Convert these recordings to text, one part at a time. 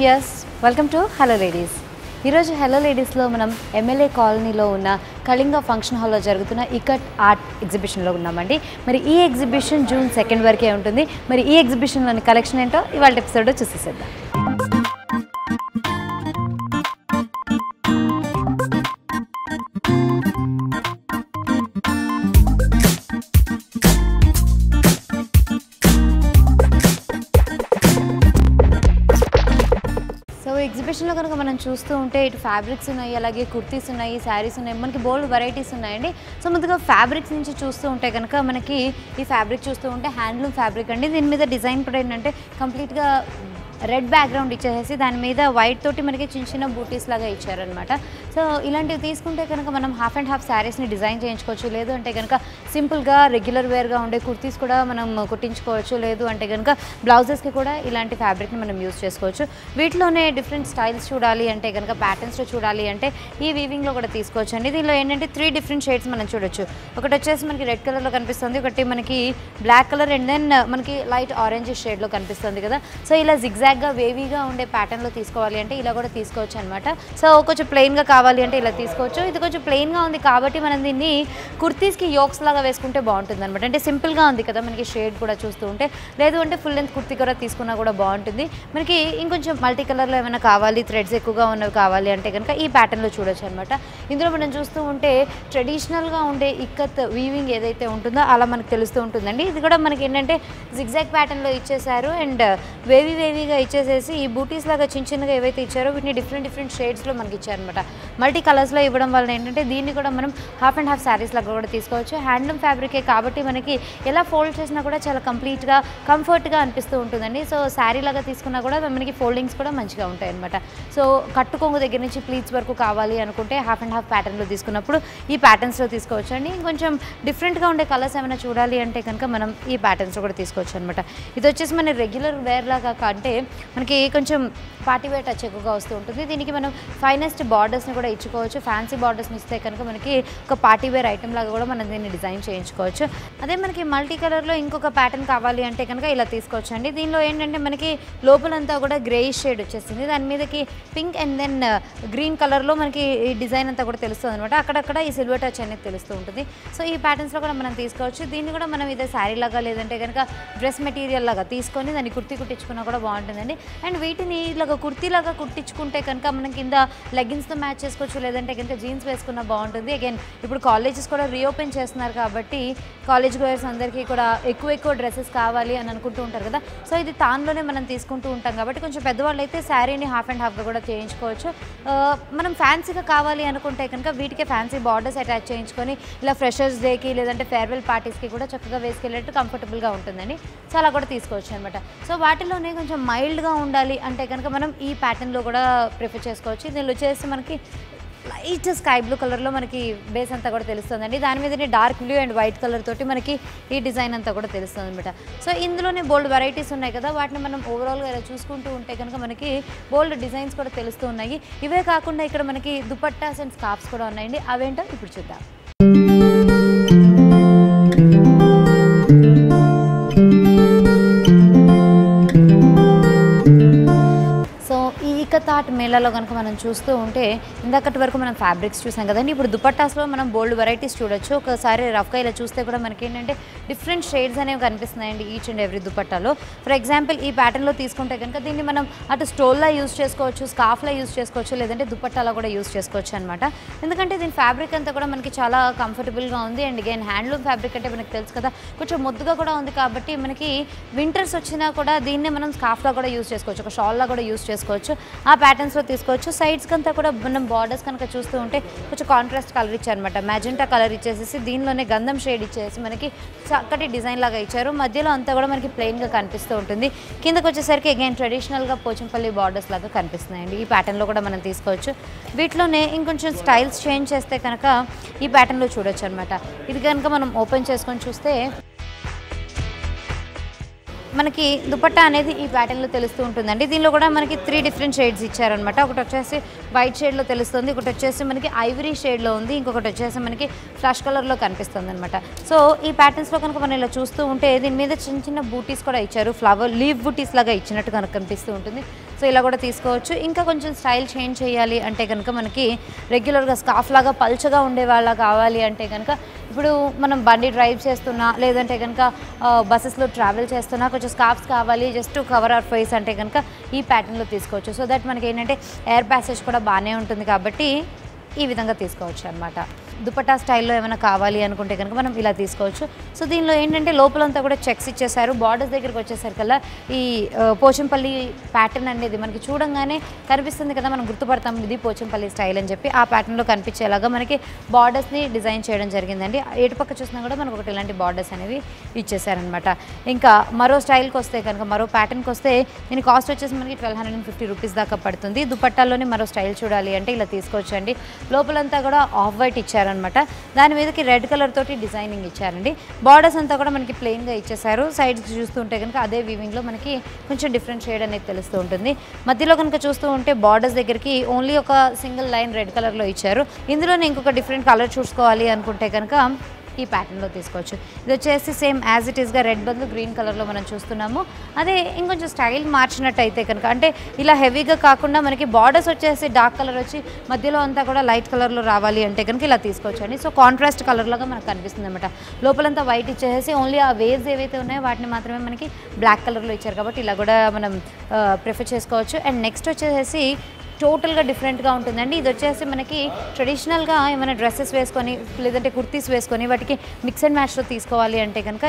Viewers welcome to hello ladies. ఈరోజు hello లేడీస్లో మనం ఎమ్మెల్యే కాలనీలో ఉన్న కళింగ ఫంక్షన్ హాల్లో జరుగుతున్న ఇకట్ ఆర్ట్ ఎగ్జిబిషన్లో ఉన్నామండి. మరి ఈ ఎగ్జిబిషన్ జూన్ 2 వరకే ఉంటుంది. మరి ఈ ఎగ్జిబిషన్లోని కలెక్షన్ ఏంటో ఇవాళ ఎపిసోడ్లో చూసేసేద్దాం. ఎగ్జిబిషన్లో కనుక మనం చూస్తూ ఉంటే ఇటు ఫ్యాబ్రిక్స్ ఉన్నాయి, అలాగే కుర్తీస్ ఉన్నాయి, శారీస్ ఉన్నాయి, మనకి బోల్డ్ వెరైటీస్ ఉన్నాయండి. సో ముందుగా ఫ్యాబ్రిక్స్ నుంచి చూస్తూ ఉంటే కనుక మనకి ఈ ఫ్యాబ్రిక్ చూస్తూ ఉంటే హ్యాండ్లూమ్ ఫ్యాబ్రిక్ అండి. దీని మీద డిజైన్ కూడా ఏంటంటే కంప్లీట్గా రెడ్ బ్యాక్గ్రౌండ్ ఇచ్చేసి దాని మీద వైట్ తోటి మనకి చిన్న చిన్న బూటీస్ లాగా ఇచ్చారనమాట. సో ఇలాంటివి తీసుకుంటే కనుక మనం హాఫ్ అండ్ హాఫ్ శారీస్ని డిజైన్ చేయించుకోవచ్చు. లేదు అంటే కనుక సింపుల్గా రెగ్యులర్ వేర్గా ఉండే కుర్తీస్ కూడా మనం కుట్టించుకోవచ్చు. లేదు అంటే కనుక బ్లౌజెస్కి కూడా ఇలాంటి ఫ్యాబ్రిక్ని మనం యూజ్ చేసుకోవచ్చు. వీటిలోనే డిఫరెంట్ స్టైల్స్ చూడాలి అంటే కనుక ప్యాటర్న్స్లో చూడాలి అంటే ఈ వీవింగ్లో కూడా తీసుకోవచ్చు అండి. దీనిలో ఏంటంటే 3 డిఫరెంట్ షేడ్స్ మనం చూడొచ్చు. ఒకటి వచ్చేసి మనకి రెడ్ కలర్లో కనిపిస్తుంది, ఒకటి మనకి బ్లాక్ కలర్ అండ్ దెన్ మనకి లైట్ ఆరెంజ్ షేడ్లో కనిపిస్తుంది కదా. సో ఇలా జిగ్జాగ్గా వేవీగా ఉండే ప్యాటర్న్లో తీసుకోవాలి అంటే ఇలా కూడా తీసుకోవచ్చు అనమాట. సో కొంచెం ప్లెయిన్గా కావాలి అంటే ఇలా తీసుకోవచ్చు. ఇది కొంచెం ప్లెయిన్గా ఉంది కాబట్టి మనం దీన్ని కుర్తీస్కి యోక్స్ లాగా వేసుకుంటే బాగుంటుంది అనమాట. అంటే సింపుల్గా ఉంది కదా మనకి షేడ్ కూడా చూస్తూ ఉంటే. లేదు అంటే ఫుల్ లెంత్ కుర్తీ కూడా తీసుకున్నా కూడా బాగుంటుంది. మనకి ఇంకొంచెం మల్టీ కలర్లో ఏమైనా కావాలి, థ్రెడ్స్ ఎక్కువగా ఉన్నవి కావాలి అంటే కనుక ఈ ప్యాటర్న్లో చూడొచ్చు అనమాట. ఇందులో మనం చూస్తూ ఉంటే ట్రెడిషనల్గా ఉండే ఇక్కత్ వీవింగ్ ఏదైతే ఉంటుందో అలా మనకు తెలుస్తూ ఉంటుందండి. ఇది కూడా మనకి ఏంటంటే జిగ్జాగ్ ప్యాటర్న్లో ఇచ్చేసారు అండ్ వేవీగా ఇచ్చేసేసి ఈ బూటీస్ లాగా చిన్న చిన్నగా ఏవైతే ఇచ్చారో వీటిని డిఫరెంట్ షేడ్స్లో మనకి ఇచ్చారనమాట. మల్టీ కలర్స్లో ఇవ్వడం వల్ల ఏంటంటే దీన్ని కూడా మనం హాఫ్ అండ్ హాఫ్ శారీస్ లాగా కూడా తీసుకోవచ్చు. హ్యాండ్లూమ్ ఫ్యాబ్రికే కాబట్టి మనకి ఎలా ఫోల్డ్ చేసినా కూడా చాలా కంప్లీట్గా కంఫర్ట్గా అనిపిస్తూ ఉంటుందండి. సో శారీ లాగా తీసుకున్నా కూడా మనకి ఫోల్డింగ్స్ కూడా మంచిగా ఉంటాయి అనమాట. సో కట్టుకొంగు దగ్గర నుంచి ప్లీట్స్ వరకు కావాలి అనుకుంటే హాఫ్ అండ్ హాఫ్ ప్యాటర్న్లో తీసుకున్నప్పుడు ఈ ప్యాటర్న్స్లో తీసుకోవచ్చు అండి. ఇంకొంచెం డిఫరెంట్గా ఉండే కలర్స్ ఏమైనా చూడాలి అంటే కనుక మనం ఈ ప్యాటర్న్స్లో కూడా తీసుకోవచ్చు అనమాట. ఇది వచ్చేసి మన రెగ్యులర్ వేర్ లాగా అంటే మనకి కొంచెం పార్టీ వేర్ టచ్ ఎక్కువగా వస్తూ ఉంటుంది. దీనికి మనం ఫైనెస్ట్ బార్డర్స్ని కూడా ఇచ్చుకోవచ్చు. ఫ్యాన్సీ బార్డర్స్ని ఇస్తే కనుక మనకి ఒక పార్టీ వేర్ ఐటమ్ లాగా కూడా మనం దీన్ని డిజైన్ చేయించుకోవచ్చు. అదే మనకి మల్టీ కలర్లో ఇంకొక ప్యాటర్న్ కావాలి అంటే కనుక ఇలా తీసుకోవచ్చు అండి. దీనిలో ఏంటంటే మనకి లోపలంతా కూడా గ్రేయిష్ షేడ్ వచ్చేసింది. దాని మీదకి పింక్ అండ్ దెన్ గ్రీన్ కలర్లో మనకి ఈ డిజైన్ అంతా కూడా తెలుస్తుంది అనమాట. అక్కడక్కడ ఈ సిల్వర్ టచ్ అనేది తెలుస్తూ ఉంటుంది. సో ఈ ప్యాటర్న్స్లో కూడా మనం తీసుకోవచ్చు. దీన్ని కూడా మనం ఇదే శారీ లాగా లేదంటే కనుక డ్రెస్ మెటీరియల్ లాగా తీసుకొని దాన్ని కుట్టించుకున్నా కూడా బాగుంటుందండి. అండ్ వీటిని ఇలాగ కుర్తీలాగా కుట్టించుకుంటే కనుక మనం కింద లెగ్గిన్స్తో మ్యాచ్ చేసుకోవచ్చు. లేదంటే కనుక జీన్స్ వేసుకున్నా బాగుంటుంది. అగైన్ ఇప్పుడు కాలేజెస్ కూడా రీఓపెన్ చేస్తున్నారు కాబట్టి కాలేజ్ గోయర్స్ అందరికీ కూడా ఎక్కువ డ్రెస్సెస్ కావాలి అని అనుకుంటూ ఉంటారు కదా. సో ఇది తాన్లోనే మనం తీసుకుంటూ ఉంటాం కాబట్టి కొంచెం పెద్దవాళ్ళు అయితే శారీని హాఫ్ అండ్ హాఫ్గా కూడా చేయించుకోవచ్చు. మనం ఫ్యాన్సీగా కావాలి అనుకుంటే కనుక వీటికే ఫ్యాన్సీ బార్డర్స్ అటాచ్ చేయించుకొని ఇలా ఫ్రెషర్స్ డేకి లేదంటే ఫేర్వెల్ పార్టీస్కి కూడా చక్కగా వేసుకెళ్ళేట్టు కంఫర్టబుల్గా ఉంటుందండి. సో అలా కూడా తీసుకోవచ్చు అనమాట. సో వాటిలోనే కొంచెం మైల్డ్గా ఉండాలి అంటే కనుక మనం ఈ ప్యాటర్న్లో కూడా ప్రిఫర్ చేసుకోవచ్చు. దీనిలో వచ్చేసి మనకి లైట్ స్కై బ్లూ కలర్లో మనకి బేస్ అంతా కూడా తెలుస్తుందండి. దాని మీదనే dark blue and white colour తోటి మనకి ఈ డిజైన్ అంతా కూడా తెలుస్తుంది అనమాట. సో ఇందులోనే బోల్డ్ వెరైటీస్ ఉన్నాయి కదా, వాటిని మనం ఓవరాల్గా ఇలా చూసుకుంటూ ఉంటే కనుక మనకి బోల్డ్ డిజైన్స్ కూడా తెలుస్తూ ఉన్నాయి. ఇవే కాకుండా ఇక్కడ మనకి దుపట్టాస్ అండ్ స్కార్ఫ్స్ కూడా ఉన్నాయండి. అవేంటో ఇప్పుడు చూద్దాం. ఇకత్ ఆర్ట్ మేళాలో కనుక మనం చూస్తూ ఉంటే ఇందాకటి వరకు మనం ఫ్యాబ్రిక్స్ చూసాం కదండి. ఇప్పుడు దుపట్టాస్లో మనం బోల్డ్ వెరైటీస్ చూడొచ్చు. ఒకసారి రఫ్గా ఇలా చూస్తే కూడా మనకి ఏంటంటే డిఫరెంట్ షేడ్స్ అనేవి కనిపిస్తున్నాయండి ఈచ్ అండ్ ఎవ్రీ దుపట్టాలో. ఫర్ ఎగ్జాంపుల్ ఈ ప్యాటర్న్లో తీసుకుంటే కనుక దీన్ని మనం అటు స్టోల్లా యూజ్ చేసుకోవచ్చు, స్కార్ఫ్లా యూజ్ చేసుకోవచ్చు, లేదంటే దుపట్టాలో కూడా యూజ్ చేసుకోవచ్చు అనమాట. ఎందుకంటే దీని ఫ్యాబ్రిక్ అంతా కూడా మనకి చాలా కంఫర్టబుల్గా ఉంది. అండ్ అగైన్ హ్యాండ్లూమ్ ఫ్యాబ్రిక్ అంటే మనకి తెలుసు కదా, కొంచెం ముద్దుగా కూడా ఉంది కాబట్టి మనకి వింటర్స్ వచ్చినా కూడా దీన్నే మనం స్కార్ఫ్లా కూడా యూజ్ చేసుకోవచ్చు, ఒక షాల్లా కూడా యూజ్ చేసుకోవచ్చు. ఆ ప్యాటర్న్స్లో తీసుకోవచ్చు. సైడ్స్కి అంతా కూడా మనం బార్డర్స్ కనుక చూస్తూ ఉంటే కొంచెం కాంట్రాస్ట్ కలర్ ఇచ్చారనమాట. మ్యాజెంటా కలర్ ఇచ్చేసేసి దీనిలోనే గంధం షేడ్ ఇచ్చేసి మనకి చక్కటి డిజైన్ లాగా ఇచ్చారు. మధ్యలో అంతా కూడా మనకి ప్లెయిన్గా కనిపిస్తూ ఉంటుంది. కిందకు వచ్చేసరికి అగైన్ ట్రెడిషనల్గా పోచంపల్లి బార్డర్స్ లాగా కనిపిస్తున్నాయండి. ఈ ప్యాటర్న్లో కూడా మనం తీసుకోవచ్చు. వీటిలోనే ఇంకొంచెం స్టైల్స్ చేంజ్ చేస్తే కనుక ఈ ప్యాటర్న్లో చూడొచ్చు అనమాట. ఇది కనుక మనం ఓపెన్ చేసుకొని చూస్తే మనకి దుపట్టా అనేది ఈ ప్యాటర్న్లో తెలుస్తూ ఉంటుందండి. దీనిలో కూడా మనకి 3 డిఫరెంట్ షేడ్స్ ఇచ్చారనమాట. ఒకటి వచ్చేసి వైట్ షేడ్లో తెలుస్తుంది, ఒకటి వచ్చేసి మనకి ఐవరీ షేడ్లో ఉంది, ఇంకొకటి వచ్చేసి మనకి ఫ్లష్ కలర్లో కనిపిస్తుంది అనమాట. సో ఈ ప్యాటర్న్స్లో కనుక మనం ఇలా చూస్తూ ఉంటే దీని మీద చిన్న చిన్న బూటీస్ కూడా ఇచ్చారు, ఫ్లవర్ లీవ్ బూటీస్ లాగా ఇచ్చినట్టు కనుక కనిపిస్తూ ఉంటుంది. సో ఇలా కూడా తీసుకోవచ్చు. ఇంకా కొంచెం స్టైల్ చేంజ్ చేయాలి అంటే కనుక మనకి రెగ్యులర్గా స్కార్ఫ్ లాగా పల్చగా ఉండే వాళ్ళ కావాలి అంటే కనుక ఇప్పుడు మనం బండి డ్రైవ్ చేస్తున్నా లేదంటే కనుక బస్సెస్లో ట్రావెల్ చేస్తున్నా కొంచెం స్కార్ఫ్స్ కావాలి జస్ట్ కవర్ అవర్ ఫేస్ అంటే కనుక ఈ ప్యాటర్న్లో తీసుకోవచ్చు. సో దట్ మనకి ఏంటంటే ఎయిర్ ప్యాసేజ్ కూడా బాగానే ఉంటుంది కాబట్టి ఈ విధంగా తీసుకోవచ్చు అనమాట. దుపట్టా స్టైల్లో ఏమైనా కావాలి అనుకుంటే కనుక మనం ఇలా తీసుకోవచ్చు. సో దీనిలో ఏంటంటే లోపలంతా కూడా చెక్స్ ఇచ్చేసారు. బార్డర్స్ దగ్గరికి వచ్చేసరికల్లా ఈ పోచంపల్లి ప్యాటర్న్ అనేది మనకి చూడంగానే కనిపిస్తుంది కదా, మనం గుర్తుపడతాం ఇది పోచంపల్లి స్టైల్ అని చెప్పి. ఆ ప్యాటర్న్లో కనిపించేలాగా మనకి బార్డర్స్ని డిజైన్ చేయడం జరిగిందండి. ఎటుపక్క చూసినా కూడా మనకు ఒకటి ఇలాంటి బార్డర్స్ అనేవి ఇచ్చేసారనమాట. ఇంకా మరో స్టైల్కి వస్తే కనుక మరో ప్యాటర్న్కి వస్తే దీని కాస్ట్ వచ్చేసి మనకి 1250 రూపీస్ దాకా పడుతుంది. దుపట్టాల్లోనే మరో స్టైల్ చూడాలి అంటే ఇలా తీసుకోవచ్చండి. లోపలంతా కూడా ఆఫ్ వైట్ ఇచ్చారనమాట. దాని మీదకి రెడ్ కలర్ తోటి డిజైనింగ్ ఇచ్చారండి. బార్డర్స్ అంతా కూడా మనకి ప్లెయిన్గా ఇచ్చేసారు. సైడ్స్ చూస్తుంటే కనుక అదే వీవింగ్లో మనకి కొంచెం డిఫరెంట్ షేడ్ అనేది తెలుస్తూ ఉంటుంది. మధ్యలో కనుక చూస్తూ ఉంటే బార్డర్స్ దగ్గరికి ఓన్లీ ఒక సింగిల్ లైన్ రెడ్ కలర్లో ఇచ్చారు. ఇందులోనే ఇంకొక డిఫరెంట్ కలర్ చూసుకోవాలి అనుకుంటే కనుక ఈ ప్యాటర్న్లో తీసుకోవచ్చు. ఇది వచ్చేసి సేమ్ యాజ్ ఇట్ ఈస్గా రెడ్ బదులు గ్రీన్ కలర్లో మనం చూస్తున్నాము. అదే ఇంకొంచెం స్టైల్ మార్చినట్టయితే కనుక అంటే ఇలా హెవీగా కాకుండా మనకి బార్డర్స్ వచ్చేసి డార్క్ కలర్ వచ్చి మధ్యలో అంతా కూడా లైట్ కలర్లో రావాలి అంటే కనుక ఇలా తీసుకోవచ్చు అండి. సో కాంట్రాస్ట్ కలర్లాగా మనకు కనిపిస్తుంది అనమాట. లోపలంతా వైట్ ఇచ్చేసి ఓన్లీ ఆ వేవ్స్ ఏవైతే ఉన్నాయో వాటిని మాత్రమే మనకి బ్లాక్ కలర్లో ఇచ్చారు కాబట్టి ఇలా కూడా మనం ప్రిఫర్ చేసుకోవచ్చు. అండ్ నెక్స్ట్ వచ్చేసి టోటల్గా డిఫరెంట్గా ఉంటుందండి. ఇది వచ్చేసి మనకి ట్రెడిషనల్గా ఏమైనా డ్రెస్సెస్ వేసుకొని లేదంటే కుర్తీస్ వేసుకొని వాటికి మిక్స్ అండ్ మ్యాచ్లో తీసుకోవాలి అంటే కనుక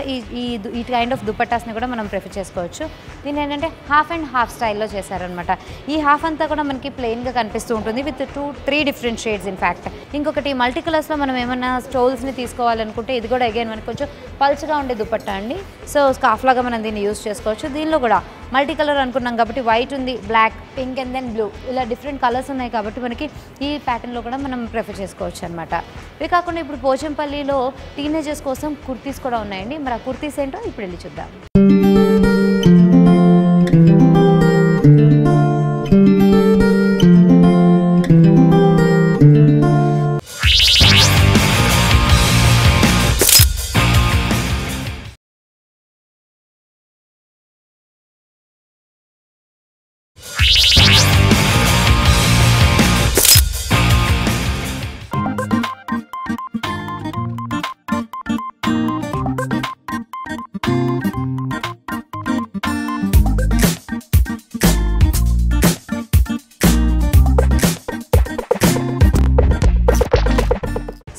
ఈ కైండ్ ఆఫ్ దుపట్టాస్ని కూడా మనం ప్రిఫర్ చేసుకోవచ్చు. దీని ఏంటంటే హాఫ్ అండ్ హాఫ్ స్టైల్లో చేశారనమాట. ఈ హాఫ్ అంతా కూడా మనకి ప్లెయిన్గా కనిపిస్తూ ఉంటుంది విత్ 2-3 డిఫరెంట్ షేడ్స్ ఇన్ఫ్యాక్ట్. ఇంకొకటి మల్టీ కలర్స్లో మనం ఏమైనా స్టోల్స్ని తీసుకోవాలనుకుంటే ఇది కూడా అగైన్ మనకి కొంచెం పల్చగా ఉండే దుపట్టా అండి. సో స్కార్ఫ్ లాగా మనం దీన్ని యూజ్ చేసుకోవచ్చు. దీనిలో కూడా మల్టీ కలర్ అనుకున్నాం కాబట్టి వైట్ ఉంది, black, pink and then blue ఇలా డిఫరెంట్ కలర్స్ ఉన్నాయి కాబట్టి మనకి ఈ ప్యాటర్న్లో కూడా మనం ప్రిఫర్ చేసుకోవచ్చు అనమాట. ఇవి కాకుండా ఇప్పుడు పోచంపల్లిలో టీనేజర్స్ కోసం కుర్తీస్ కూడా ఉన్నాయండి. మరి ఆ కుర్తీస్ ఏంటో ఇప్పుడు వెళ్ళి చూద్దాం.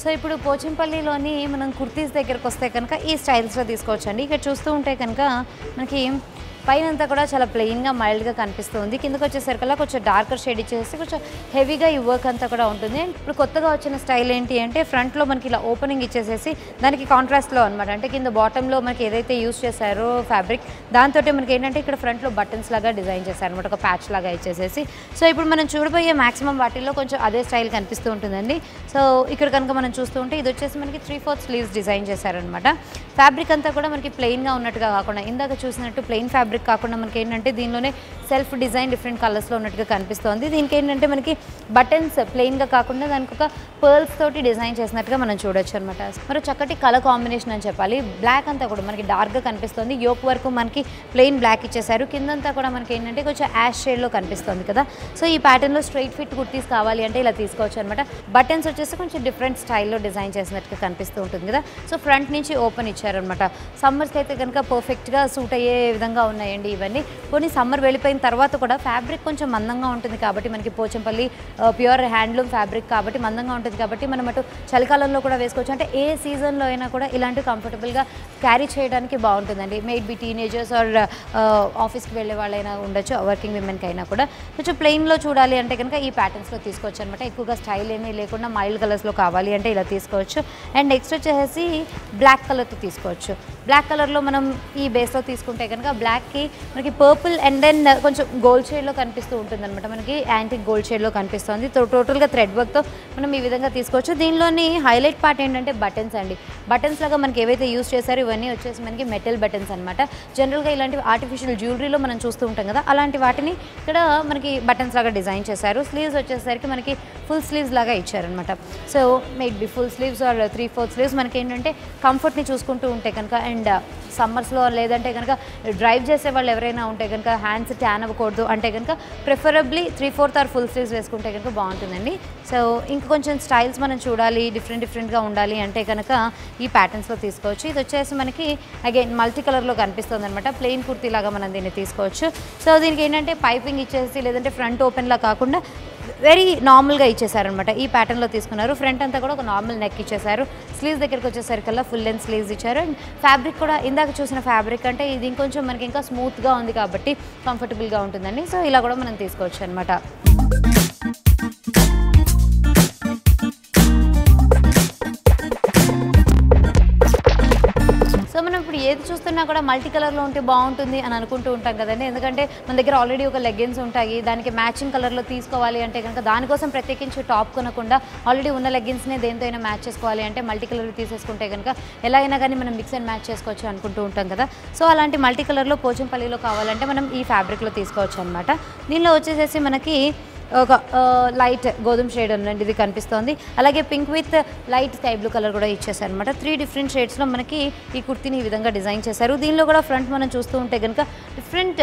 సో ఇప్పుడు పోచంపల్లిలోని మనం కుర్తీస్ దగ్గరకు వస్తే కనుక ఈ స్టైల్స్లో తీసుకోవచ్చండి. ఇక్కడ చూస్తూ ఉంటే కనుక మనకి పైనంతా కూడా చాలా ప్లెయిన్గా మైల్డ్గా కనిపిస్తుంది. కిందకు వచ్చేసరికల్లా కొంచెం డార్కర్ షేడ్ ఇచ్చేసి కొంచెం హెవీగా ఈ వర్క్ అంతా కూడా ఉంటుంది. ఇప్పుడు కొత్తగా వచ్చిన స్టైల్ ఏంటి అంటే ఫ్రంట్లో మనకి ఇలా ఓపెనింగ్ ఇచ్చేసేసి దానికి కాంట్రాస్ట్లో అనమాట. అంటే కింద బాటంలో మనకి ఏదైతే యూస్ చేశారో ఫ్యాబ్రిక్ దాంతో మనకి ఏంటంటే ఇక్కడ ఫ్రంట్లో బటన్స్ లాగా డిజైన్ చేశారు అనమాట, ఒక ప్యాచ్ లాగా ఇచ్చేసేసి. సో ఇప్పుడు మనం చూడబోయే మాక్సిమం వాటిల్లో కొంచెం అదే స్టైల్ కనిపిస్తూ ఉంటుందండి. సో ఇక్కడ కనుక మనం చూస్తూ ఉంటే ఇది వచ్చేసి మనకి 3/4 స్లీవ్స్ డిజైన్ చేశారనమాట. ఫ్యాబ్రిక్ అంతా కూడా మనకి ప్లెయిన్గా ఉన్నట్టుగా కాకుండా ఇందాక చూసినట్టు ప్లెయిన్ ఫ్యాబ్రిక్ కాకుండా మనకి ఏంటంటే దీనిలోనే సెల్ఫ్ డిజైన్ డిఫరెంట్ కలర్స్లో ఉన్నట్టుగా కనిపిస్తుంది. దీనికి ఏంటంటే మనకి బటన్స్ ప్లెయిన్గా కాకుండా దానికి ఒక పర్ల్స్ తోటి డిజైన్ చేసినట్టుగా మనం చూడొచ్చు అనమాట. మరి చక్కటి కలర్ కాంబినేషన్ అని చెప్పాలి. బ్లాక్ అంతా కూడా మనకి డార్క్గా కనిపిస్తుంది. యోక్ వరకు మనకి ప్లెయిన్ బ్లాక్ ఇచ్చేసారు. కిందంతా కూడా మనకి ఏంటంటే కొంచెం యాష్ షేడ్లో కనిపిస్తుంది కదా. సో ఈ ప్యాటర్న్లో స్ట్రైట్ ఫిట్ కుర్తీస్ కావాలి అంటే ఇలా తీసుకోవచ్చు అనమాట. బటన్స్ వచ్చేసి కొంచెం డిఫరెంట్ స్టైల్లో డిజైన్ చేసినట్టుగా కనిపిస్తూ ఉంటుంది కదా. సో ఫ్రంట్ నుంచి ఓపెన్ ఇచ్చారనమాట. సమ్మర్స్కి అయితే కనుక పర్ఫెక్ట్గా సూట్ అయ్యే విధంగా ఉన్నాయండి ఇవన్నీ. కొన్ని సమ్మర్ వెళ్ళిపోయిన తర్వాత కూడా ఫ్యాబ్రిక్ కొంచెం మందంగా ఉంటుంది కాబట్టి మనకి పోచంపల్లి ప్యూర్ హ్యాండ్లూమ్ ఫ్యాబ్రిక్ కాబట్టి మందంగా ఉంటుంది కాబట్టి మనం అటు చలికాలంలో కూడా వేసుకోవచ్చు. అంటే ఏ సీజన్లో అయినా కూడా ఇలాంటి కంఫర్టబుల్గా క్యారీ చేయడానికి బాగుంటుందండి. మేడ్ బి టీనేజర్స్ ఆర్ ఆఫీస్కి వెళ్ళే వాళ్ళైనా ఉండొచ్చు, వర్కింగ్ విమెన్కి అయినా కూడా. కొంచెం ప్లెయిన్లో చూడాలి అంటే కనుక ఈ ప్యాటర్న్స్లో తీసుకోవచ్చు అనమాట. ఎక్కువగా స్టైల్ ఏమీ లేకుండా మైల్డ్ కలర్స్లో కావాలి అంటే ఇలా తీసుకోవచ్చు. అండ్ నెక్స్ట్ వచ్చేసి బ్లాక్ కలర్తో తీసుకోవచ్చు. బ్లాక్ కలర్లో మనం ఈ బేస్లో తీసుకుంటే కనుక బ్లాక్కి మనకి పర్పుల్ అండ్ దెన్ కొంచెం గోల్డ్ షేడ్లో కనిపిస్తూ ఉంటుంది అనమాట. మనకి యాంటిక్ గోల్డ్ షేడ్లో కనిపిస్తుంది. టోటల్గా థ్రెడ్ వర్క్తో మనం ఈ విధంగా తీసుకోవచ్చు. దీనిలోని హైలైట్ పార్ట్ ఏంటంటే బటన్స్ అండి. బటన్స్ లాగా మనకి ఏవైతే యూస్ చేశారో ఇవన్నీ వచ్చేసి మనకి మెటల్ బటన్స్ అనమాట. జనరల్గా ఇలాంటి ఆర్టిఫిషియల్ జ్యువెలరీలో మనం చూస్తూ ఉంటాం కదా, అలాంటి వాటిని ఇక్కడ మనకి బటన్స్ లాగా డిజైన్ చేశారు. స్లీవ్స్ వచ్చేసరికి మనకి ఫుల్ స్లీవ్స్ లాగా ఇచ్చారనమాట. So maybe full sleeves or 3/4 sleeves మనకి ఏంటంటే కంఫర్ట్ని చూసుకుంటూ ఉంటే కనుక అండ్ సమ్మర్స్లో లేదంటే కనుక డ్రైవ్ చేసే వాళ్ళు ఎవరైనా ఉంటే కనుక హ్యాండ్స్ ట్యాన్ అవ్వకూడదు అంటే కనుక ప్రిఫరబ్లీ 3/4 ఆర్ ఫుల్ స్లీవ్స్ వేసుకుంటే కనుక బాగుంటుందండి. సో ఇంకా కొంచెం స్టైల్స్ మనం చూడాలి, డిఫరెంట్గా ఉండాలి అంటే కనుక ఈ ప్యాటర్న్స్లో తీసుకోవచ్చు. ఇది వచ్చేసి మనకి అగైన్ మల్టీ కలర్లో కనిపిస్తుంది అనమాట. ప్లెయిన్ కుర్తీ లాగా మనం దీన్ని తీసుకోవచ్చు. సో దీనికి ఏంటంటే పైపింగ్ ఇచ్చేసి లేదంటే ఫ్రంట్ ఓపెన్లా కాకుండా వెరీ నార్మల్గా ఇచ్చేసారనమాట. ఈ ప్యాటర్న్లో తీసుకున్నారు. ఫ్రంట్ అంతా కూడా ఒక నార్మల్ నెక్ ఇచ్చేసారు. స్లీవ్స్ దగ్గరికి వచ్చేసరికల్లా ఫుల్ లెంత్ స్లీవ్స్ ఇచ్చారు. అండ్ ఫ్యాబ్రిక్ కూడా ఇందాక చూసిన ఫ్యాబ్రిక్ అంటే ఇది ఇంకొంచెం మనకి ఇంకా స్మూత్గా ఉంది కాబట్టి కంఫర్టబుల్గా ఉంటుందండి. సో ఇలా కూడా మనం తీసుకోవచ్చు అనమాట. సో మనం ఇప్పుడు ఏది చూస్తున్నా కూడా మల్టీ కలర్లో ఉంటే బాగుంటుంది అని అనుకుంటూ ఉంటాం కదండి. ఎందుకంటే మన దగ్గర ఆల్రెడీ ఒక లెగ్గిన్స్ ఉంటాయి, దానికి మ్యాచింగ్ కలర్లో తీసుకోవాలి అంటే కనుక దానికోసం ప్రత్యేకించి టాప్ కొనకుండా ఆల్రెడీ ఉన్న లెగ్గిన్స్ని దేంతో అయినా మ్యాచ్ చేసుకోవాలి అంటే మల్టీ కలర్ తీసేసుకుంటే కనుక ఎలా అయినా కానీ మనం మిక్స్ అండ్ మ్యాచ్ చేసుకోవచ్చు అనుకుంటూ ఉంటాం కదా. సో అలాంటి మల్టీ కలర్లో పోచంపల్లిలో కావాలంటే మనం ఈ ఫ్యాబ్రిక్లో తీసుకోవచ్చు అనమాట. దీనిలో వచ్చేసేసి మనకి ఒక లైట్ గోధుమ షేడ్ ఉందండి, ఇది కనిపిస్తోంది. అలాగే pink with light sky blue colour కూడా ఇచ్చేసారు అనమాట. 3 డిఫరెంట్ షేడ్స్లో మనకి ఈ కుర్తీని ఈ విధంగా డిజైన్ చేశారు. దీనిలో కూడా ఫ్రంట్ మనం చూస్తూ ఉంటే కనుక డిఫరెంట్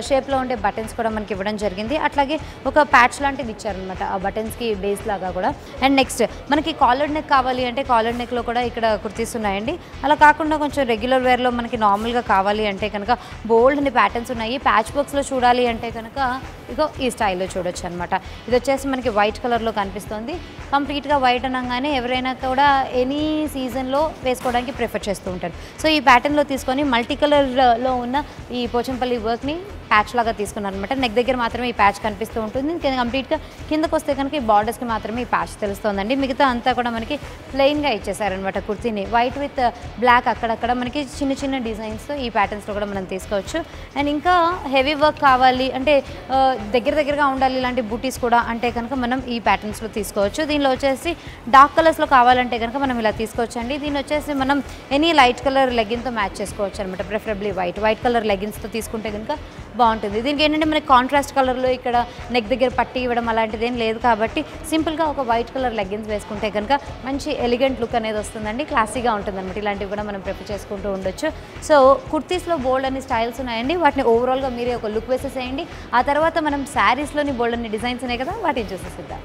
షేప్లో ఉండే బటన్స్ కూడా మనకి ఇవ్వడం జరిగింది. అట్లాగే ఒక ప్యాచ్ లాంటిది ఇచ్చారనమాట ఆ బటన్స్కి బేస్ లాగా కూడా. అండ్ నెక్స్ట్ మనకి కాలర్డ్ నెక్ కావాలి అంటే కాలర్డ్ నెక్లో కూడా ఇక్కడ కుర్తీస్ ఉన్నాయండి. అలా కాకుండా కొంచెం రెగ్యులర్ వేర్లో మనకి నార్మల్గా కావాలి అంటే కనుక బోల్డ్ అనే ప్యాటర్న్స్ ఉన్నాయి. ప్యాచ్ బాక్స్లో చూడాలి అంటే కనుక ఇగో ఈ స్టైల్లో చూడొచ్చు అనమాట. ఇది వచ్చేసి మనకి వైట్ కలర్లో కనిపిస్తుంది. కంప్లీట్గా వైట్ అనగానే ఎవరైనా కూడా ఎనీ సీజన్లో వేసుకోవడానికి ప్రిఫర్ చేస్తూ ఉంటారు. సో ఈ ప్యాటర్న్లో తీసుకొని మల్టీ కలర్లో ఉన్న ఈ పోచంపల్లి వర్క్ని ప్యాచ్ లాగా తీసుకున్నారు అనమాట. నెక్ దగ్గర మాత్రమే ఈ ప్యాచ్ కనిపిస్తూ ఉంటుంది. కంప్లీట్గా కిందకు వస్తే కనుక ఈ బార్డర్స్కి మాత్రమే ఈ ప్యాచ్ తెలుస్తుందండి. మిగతా అంతా కూడా మనకి ప్లెయిన్గా ఇచ్చేసారనమాట కుర్తీని. వైట్ విత్ బ్లాక్ అక్కడక్కడ మనకి చిన్న చిన్న డిజైన్స్తో ఈ ప్యాటర్న్స్లో కూడా మనం తీసుకోవచ్చు. అండ్ ఇంకా హెవీ వర్క్ కావాలి అంటే దగ్గరగా ఉండాలి ఇలాంటి బూటీస్ కూడా అంటే కనుక మనం ఈ ప్యాటర్న్స్లో తీసుకోవచ్చు. దీనిలో వచ్చేసి డార్క్ కలర్స్లో కావాలంటే కనుక మనం ఇలా తీసుకోవచ్చు అండి. దీని వచ్చేసి మనం ఎనీ లైట్ కలర్ లెగ్గిన్తో మ్యాచ్ చేసుకోవచ్చు అనమాట. ప్రిఫరబ్లీ వైట్ కలర్ లెగ్గిన్స్తో తీసుకుంటే కనుక బాగుంటుంది. దీనికి ఏంటంటే మనకి కాంట్రాస్ట్ కలర్లో ఇక్కడ నెక్ దగ్గర పట్టి ఇవ్వడం అలాంటిది ఏం లేదు కాబట్టి సింపుల్గా ఒక వైట్ కలర్ లెగ్గిన్స్ వేసుకుంటే కనుక మంచి ఎలిగెంట్ లుక్ అనేది వస్తుందండి. క్లాసీగా ఉంటుంది అనమాట. ఇలాంటివి కూడా మనం ప్రిఫర్ చేసుకుంటూ ఉండొచ్చు. సో కుర్తీస్లో బోల్డ్ అన్ని స్టైల్స్ ఉన్నాయండి. వాటిని ఓవరాల్గా మీరే ఒక లుక్ వేసేసేయండి. ఆ తర్వాత మనం శారీస్లోని బోల్డ్ అన్ని డిజైన్స్ ఉన్నాయి కదా, వాటిని చూసేసిద్దాం.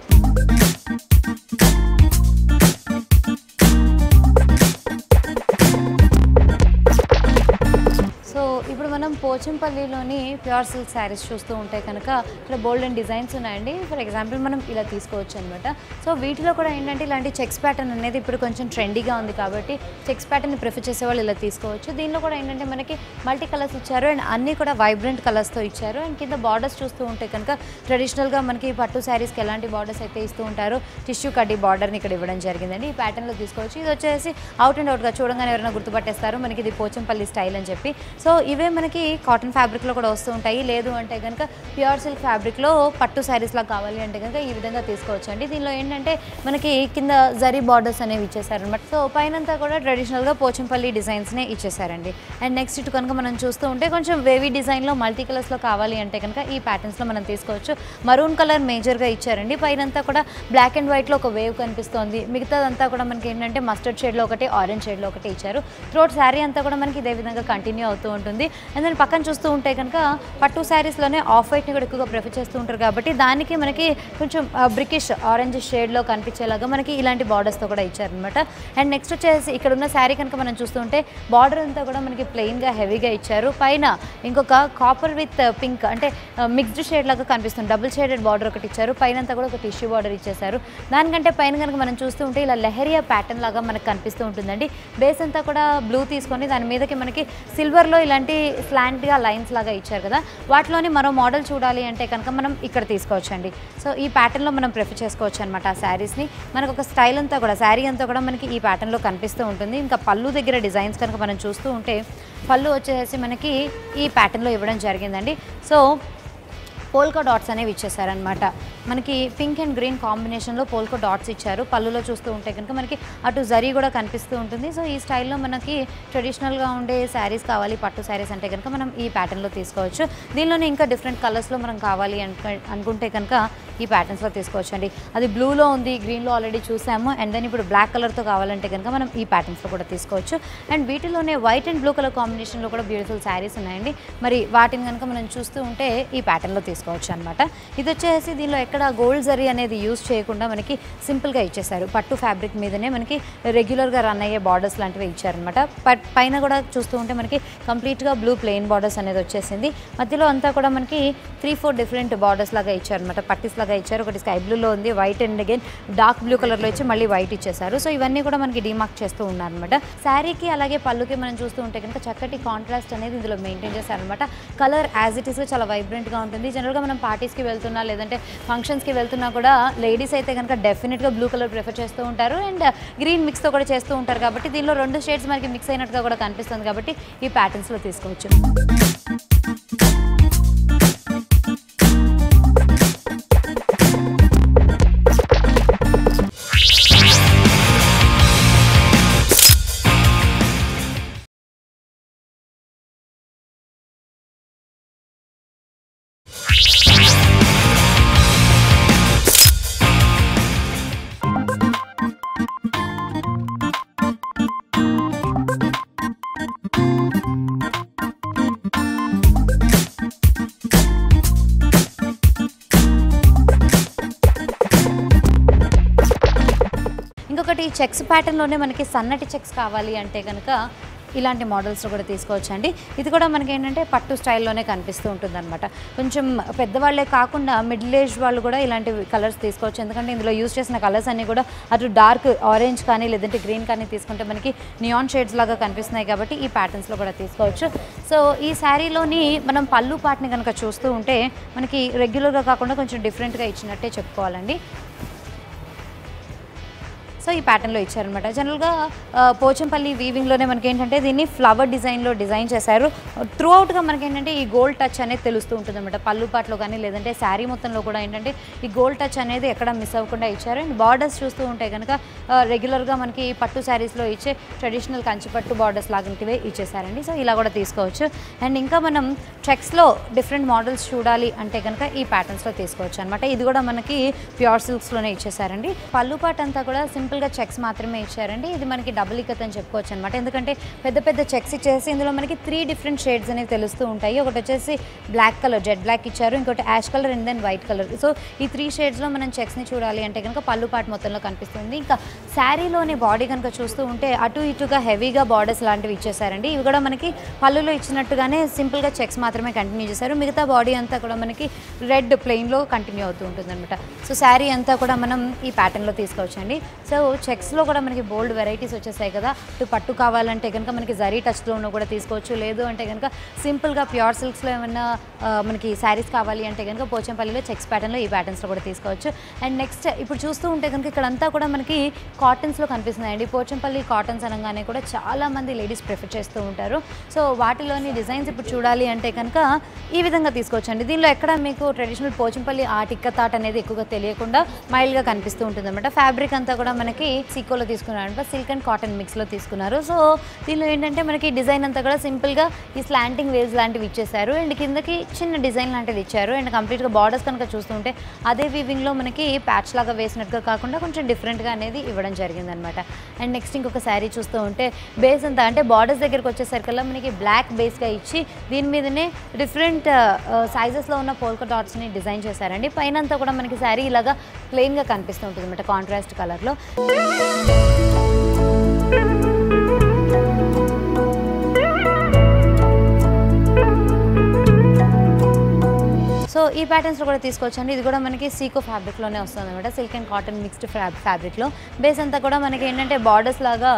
సో ఇప్పుడు మనం పోచంపల్లిలోని ప్యూర్ సిల్క్ శారీస్ చూస్తూ ఉంటే కనుక ఇక్కడ బోల్డ్ అండ్ డిజైన్స్ ఉన్నాయండి. ఫర్ ఎగ్జాంపుల్ మనం ఇలా తీసుకోవచ్చు అనమాట. సో వీటిలో కూడా ఏంటంటే ఇలాంటి చెక్స్ ప్యాటర్న్ అనేది ఇప్పుడు కొంచెం ట్రెండీగా ఉంది కాబట్టి చెక్స్ ప్యాటర్న్ ప్రిఫర్ చేసేవాళ్ళు ఇలా తీసుకోవచ్చు. దీనిలో కూడా ఏంటంటే మనకి మల్టీ కలర్స్ ఇచ్చారు అండ్ అన్నీ కూడా వైబ్రెంట్ కలర్స్తో ఇచ్చారు. అండ్ కింద బార్డర్స్ చూస్తూ ఉంటే కనుక ట్రెడిషనల్గా మనకి పట్టు శారీస్కి ఎలాంటి బార్డర్స్ అయితే ఇస్తూ ఉంటారో టిష్యూ కడ్డీ బార్డర్ని ఇక్కడ ఇవ్వడం జరిగిందండి. ఈ ప్యాటర్న్లో తీసుకోవచ్చు. ఇది వచ్చేసి అవుట్ అండ్ అవుట్గా చూడగానే ఎవరైనా గుర్తుపట్టేస్తారు మనకి ఇది పోచంపల్లి స్టైల్ అని చెప్పి. సో ఇవే మనకి కాటన్ ఫ్యాబ్రిక్లో కూడా వస్తూ ఉంటాయి. లేదు అంటే కనుక ప్యూర్ సిల్క్ ఫ్యాబ్రిక్లో పట్టు శారీస్లా కావాలి అంటే కనుక ఈ విధంగా తీసుకోవచ్చు అండి. దీనిలో ఏంటంటే మనకి కింద జరీ బార్డర్స్ అనేవి ఇచ్చేసారనమాట. సో పైనంతా కూడా ట్రెడిషనల్గా పోచంపల్లి డిజైన్స్నే ఇచ్చేసారండి. అండ్ నెక్స్ట్ ఇటు కనుక మనం చూస్తూ ఉంటే కొంచెం వేవీ డిజైన్లో మల్టీ కలర్స్లో కావాలి అంటే కనుక ఈ ప్యాటర్న్స్లో మనం తీసుకోవచ్చు. మరూన్ కలర్ మేజర్గా ఇచ్చారండి. పైనంతా కూడా బ్లాక్ అండ్ వైట్లో ఒక వేవ్ కనిపిస్తోంది. మిగతాదంతా కూడా మనకి ఏంటంటే మస్టర్డ్ షేడ్లో ఒకటి, ఆరెంజ్ షేడ్లో ఒకటి ఇచ్చారు. త్రోట్ శారీ అంతా కూడా మనకి ఇదే విధంగా కంటిన్యూ అవుతూ ఉంటుంది. అండ్ దెన్ పక్కన చూస్తూ ఉంటే కనుక పట్టు శారీస్లోనే ఆఫ్ వైట్ని కూడా ఎక్కువగా ప్రిఫర్ చేస్తూ ఉంటారు కాబట్టి దానికి మనకి కొంచెం బ్రికిష్ ఆరెంజ్ షేడ్లో కనిపించేలాగా మనకి ఇలాంటి బార్డర్స్తో కూడా ఇచ్చారనమాట. అండ్ నెక్స్ట్ వచ్చేసి ఇక్కడ ఉన్న శారీ కనుక మనం చూస్తుంటే బార్డర్ అంతా కూడా మనకి ప్లెయిన్గా హెవీగా ఇచ్చారు. పైన ఇంకొక కాపర్ విత్ పింక్ అంటే మిక్స్డ్ షేడ్ లాగా కనిపిస్తుంది. డబుల్ షేడెడ్ బార్డర్ ఒకటి ఇచ్చారు. పైన అంతా కూడా ఒక టిష్యూ బార్డర్ ఇచ్చేసారు. దానికంటే పైన కనుక మనం చూస్తూ ఉంటే ఇలా లెహరియా ప్యాటర్న్ లాగా మనకు కనిపిస్తూ ఉంటుందండి. బేస్ అంతా కూడా బ్లూ తీసుకొని దాని మీదకి మనకి సిల్వర్లో ఇలాంటి స్లాంట్గా లైన్స్ లాగా ఇచ్చారు కదా, వాటిలోని మరో మోడల్ చూడాలి అంటే కనుక మనం ఇక్కడ తీసుకోవచ్చు అండి. సో ఈ ప్యాటర్న్లో మనం ప్రిఫర్ చేసుకోవచ్చు అనమాట ఆ శారీస్ని. మనకు ఒక స్టైల్ అంతా కూడా శారీ అంతా కూడా మనకి ఈ ప్యాటర్న్లో కనిపిస్తూ ఉంటుంది. ఇంకా పళ్ళు దగ్గర డిజైన్స్ కనుక మనం చూస్తూ ఉంటే పళ్ళు వచ్చేసి మనకి ఈ ప్యాటర్న్లో ఇవ్వడం జరిగిందండి. సో పోల్కా డాట్స్ అనేవి ఇచ్చేసారనమాట. మనకి పింక్ అండ్ గ్రీన్ కాంబినేషన్లో పోల్కో డాట్స్ ఇచ్చారు. పళ్ళులో చూస్తూ ఉంటే కనుక మనకి అటు జరీ కూడా కనిపిస్తూ ఉంటుంది. సో ఈ స్టైల్లో మనకి ట్రెడిషనల్గా ఉండే శారీస్ కావాలి, పట్టు శారీస్ అంటే కనుక మనం ఈ ప్యాటర్న్లో తీసుకోవచ్చు. దీనిలోనే ఇంకా డిఫరెంట్ కలర్స్లో మనం కావాలి అనుకుంటే కనుక ఈ ప్యాటర్న్స్లో తీసుకోవచ్చు అండి. అది బ్లూలో ఉంది, గ్రీన్లో ఆల్రెడీ చూసాము. అండ్ దెన్ ఇప్పుడు బ్లాక్ కలర్తో కావాలంటే కనుక మనం ఈ ప్యాటర్న్స్లో కూడా తీసుకోవచ్చు. అండ్ వీటిలోనే వైట్ అండ్ బ్లూ కలర్ కాంబినేషన్లో కూడా బ్యూటిఫుల్ శారీస్ ఉన్నాయండి. మరి వాటిని కనుక మనం చూస్తూ ఉంటే ఈ ప్యాటర్న్లో తీసుకోవచ్చు అనమాట. ఇది వచ్చేసి దీనిలో ఎక్కడ గోల్డ్ జరీ అనేది యూజ్ చేయకుండా మనకి సింపుల్గా ఇచ్చేసారు. పట్టు ఫ్యాబ్రిక్ మీదనే మనకి రెగ్యులర్గా రన్ అయ్యే బార్డర్స్ లాంటివి ఇచ్చారనమాట. పైన కూడా చూస్తూ ఉంటే మనకి కంప్లీట్గా బ్లూ ప్లెయిన్ బార్డర్స్ అనేది వచ్చేసింది. మధ్యలో అంతా కూడా మనకి 3-4 డిఫరెంట్ బార్డర్స్ లాగా ఇచ్చారనమాట. పట్టీస్ లాగా ఇచ్చారు. ఒకటి స్కై బ్లూలో ఉంది, white and again dark blue కలర్లో ఇచ్చి మళ్ళీ వైట్ ఇచ్చేసారు. సో ఇవన్నీ కూడా మనకి డిమార్క్ చేస్తూ ఉన్నారనమాట. శారీకి అలాగే పళ్ళుకి మనం చూస్తూ ఉంటే కనుక చక్కటి కాంట్రాస్ట్ అనేది ఇందులో మెయింటైన్ చేశారనమాట. కలర్ యాజ్ ఇట్ ఈస్ చాలా వైబ్రెంట్గా ఉంటుంది. జనరల్గా మనం పార్టీస్కి వెళ్తున్నా లేదంటే ఫంక్షన్స్కి వెళ్తున్నా కూడా లేడీస్ అయితే కనుక డెఫినెట్గా బ్లూ కలర్ ప్రిఫర్ చేస్తూ ఉంటారు. అండ్ గ్రీన్ మిక్స్తో కూడా చేస్తూ ఉంటారు కాబట్టి దీనిలో 2 షేడ్స్ మనకి మిక్స్ అయినట్టుగా కూడా కనిపిస్తుంది కాబట్టి ఈ ప్యాటర్న్స్లో తీసుకోవచ్చు. ఇంకొకటి చెక్స్ ప్యాటర్న్లోనే మనకి సన్నటి చెక్స్ కావాలి అంటే కనుక ఇలాంటి మోడల్స్లో కూడా తీసుకోవచ్చండి. ఇది కూడా మనకి ఏంటంటే పట్టు స్టైల్లోనే కనిపిస్తూ ఉంటుంది అనమాట. కొంచెం పెద్దవాళ్ళే కాకుండా మిడిల్ ఏజ్ వాళ్ళు కూడా ఇలాంటి కలర్స్ తీసుకోవచ్చు. ఎందుకంటే ఇందులో యూజ్ చేసిన కలర్స్ అన్నీ కూడా అటు డార్క్ ఆరెంజ్ కానీ లేదంటే గ్రీన్ కానీ తీసుకుంటే మనకి నియాన్ షేడ్స్ లాగా కనిపిస్తున్నాయి కాబట్టి ఈ ప్యాటర్న్స్లో కూడా తీసుకోవచ్చు. సో ఈ శారీలోని మనం పళ్ళు పార్ట్ని కనుక చూస్తూ ఉంటే మనకి రెగ్యులర్గా కాకుండా కొంచెం డిఫరెంట్గా ఇచ్చినట్టే చెప్పుకోవాలండి. సో ఈ ప్యాటర్న్లో ఇచ్చారనమాట. జనరల్గా పోచంపల్లి వీవింగ్లోనే మనకి ఏంటంటే దీన్ని ఫ్లవర్ డిజైన్లో డిజైన్ చేశారు. త్రూ అవుట్గా మనకి ఏంటంటే ఈ గోల్డ్ టచ్ అనేది తెలుస్తూ ఉంటుంది అనమాట. పళ్ళు పాటలో కానీ లేదంటే శారీ మొత్తంలో కూడా ఏంటంటే ఈ గోల్డ్ టచ్ అనేది ఎక్కడ మిస్ అవ్వకుండా ఇచ్చారు. అండ్ బార్డర్స్ చూస్తూ ఉంటే కనుక రెగ్యులర్గా మనకి పట్టు శారీస్లో ఇచ్చే ట్రెడిషనల్ కంచిపట్టు బార్డర్స్ లాంటివే ఇచ్చేసారండి. సో ఇలా కూడా తీసుకోవచ్చు. అండ్ ఇంకా మనం చెక్స్లో డిఫరెంట్ మోడల్స్ చూడాలి అంటే కనుక ఈ ప్యాటర్న్స్లో తీసుకోవచ్చు అనమాట. ఇది కూడా మనకి ప్యూర్ సిల్క్స్లోనే ఇచ్చేసారండి. పళ్ళు పాట అంతా కూడా సింపుల్గా చెక్స్ మాత్రమే ఇచ్చారండి. ఇది మనకి డబుల్ ఇక్కత్ అని చెప్పుకోవచ్చు అనమాట. ఎందుకంటే పెద్ద పెద్ద చెక్స్ ఇచ్చేసి ఇందులో మనకి 3 డిఫరెంట్ షేడ్స్ అనేవి తెలుస్తూ ఉంటాయి. ఒకటి వచ్చేసి బ్లాక్ కలర్, జెడ్ బ్లాక్ ఇచ్చారు. ఇంకోటి ash colour and then white colour. So ఈ 3 షేడ్స్లో మనం చెక్స్ని చూడాలి అంటే కనుక పళ్ళు పాట మొత్తంలో కనిపిస్తుంది. ఇంకా శారీలోని బాడీ కనుక చూస్తూ ఉంటే అటు ఇటుగా హెవీగా బార్డర్స్ లాంటివి ఇచ్చేసారండి. ఇవి కూడా మనకి పళ్ళులో ఇచ్చినట్టుగానే సింపుల్గా చెక్స్ మాత్రమే కంటిన్యూ చేశారు. మిగతా బాడీ అంతా కూడా మనకి రెడ్ ప్లెయిన్లో కంటిన్యూ అవుతూ ఉంటుంది అనమాట. సో శారీ అంతా కూడా మనం ఈ ప్యాటర్న్లో తీసుకోవచ్చండి. సో చెక్స్లో కూడా మనకి బోల్డ్ వెరైటీస్ వచ్చేసాయి కదా. ఇటు పట్టు కావాలంటే కనుక మనకి జరీ టచ్లోనూ కూడా తీసుకోవచ్చు. లేదు అంటే కనుక సింపుల్గా ప్యూర్ సిల్క్స్లో ఏమైనా మనకి శారీస్ కావాలి అంటే కనుక పోచంపల్లిలో చెక్స్ ప్యాటర్న్లో ఈ ప్యాటర్న్స్లో కూడా తీసుకోవచ్చు. అండ్ నెక్స్ట్ ఇప్పుడు చూస్తూ ఉంటే కనుక ఇక్కడంతా కూడా మనకి కాటన్స్లో కనిపిస్తున్నాయండి. పోచంపల్లి కాటన్స్ అనగానే కూడా చాలామంది లేడీస్ ప్రిఫర్ చేస్తూ ఉంటారు. సో వాటిలోని డిజైన్స్ ఇప్పుడు చూడాలి అంటే కనుక ఈ విధంగా తీసుకోవచ్చండి. దీనిలో ఎక్కడ మీకు ట్రెడిషనల్ పోచంపల్లి టిక్క తాట్ అనేది ఎక్కువగా తెలియకుండా మైల్డ్గా కనిపిస్తూ ఉంటుంది అనమాట. ఫ్యాబ్రిక్ అంతా కూడా మనకి సీకోలో తీసుకున్నారు అనమాట. సిల్క్ అండ్ కాటన్ మిక్స్లో తీసుకున్నారు. సో దీనిలో ఏంటంటే మనకి డిజైన్ అంతా కూడా సింపుల్గా ఈ స్లాంటింగ్ వేవ్స్ లాంటివి ఇచ్చేసారు. అండ్ కిందకి చిన్న డిజైన్ లాంటిది ఇచ్చారు. అండ్ కంప్లీట్గా బార్డర్స్ కనుక చూస్తుంటే అదే వీవింగ్లో మనకి ప్యాచ్ లాగా వేసినట్టుగా కాకుండా కొంచెం డిఫరెంట్ అనేది ఇవ్వడం జరిగిందనమాట. అండ్ నెక్స్ట్ ఇంకొక శారీ చూస్తూ ఉంటే బేస్ అంతా అంటే బార్డర్స్ దగ్గరికి వచ్చేసరికల్లా మనకి బ్లాక్ బేస్గా ఇచ్చి దీని మీదనే డిఫరెంట్ సైజెస్లో ఉన్న పోల్కా డాట్స్ని డిజైన్ చేశారండి. పైన అంతా కూడా మనకి శారీ ఇలాగా ప్లెయిన్గా కనిపిస్తూ ఉంటుంది అనమాట కాంట్రాస్ట్ కలర్లో. సో ఈ ప్యాటర్న్స్లో కూడా తీసుకోవచ్చండి. ఇది కూడా మనకి సీకో ఫ్యాబ్రిక్లోనే వస్తుంది అనమాట. సిల్క్ అండ్ కాటన్ మిక్స్డ్ ఫ్యాబ్రిక్లో బేస్ అంతా కూడా మనకి ఏంటంటే బార్డర్స్ లాగా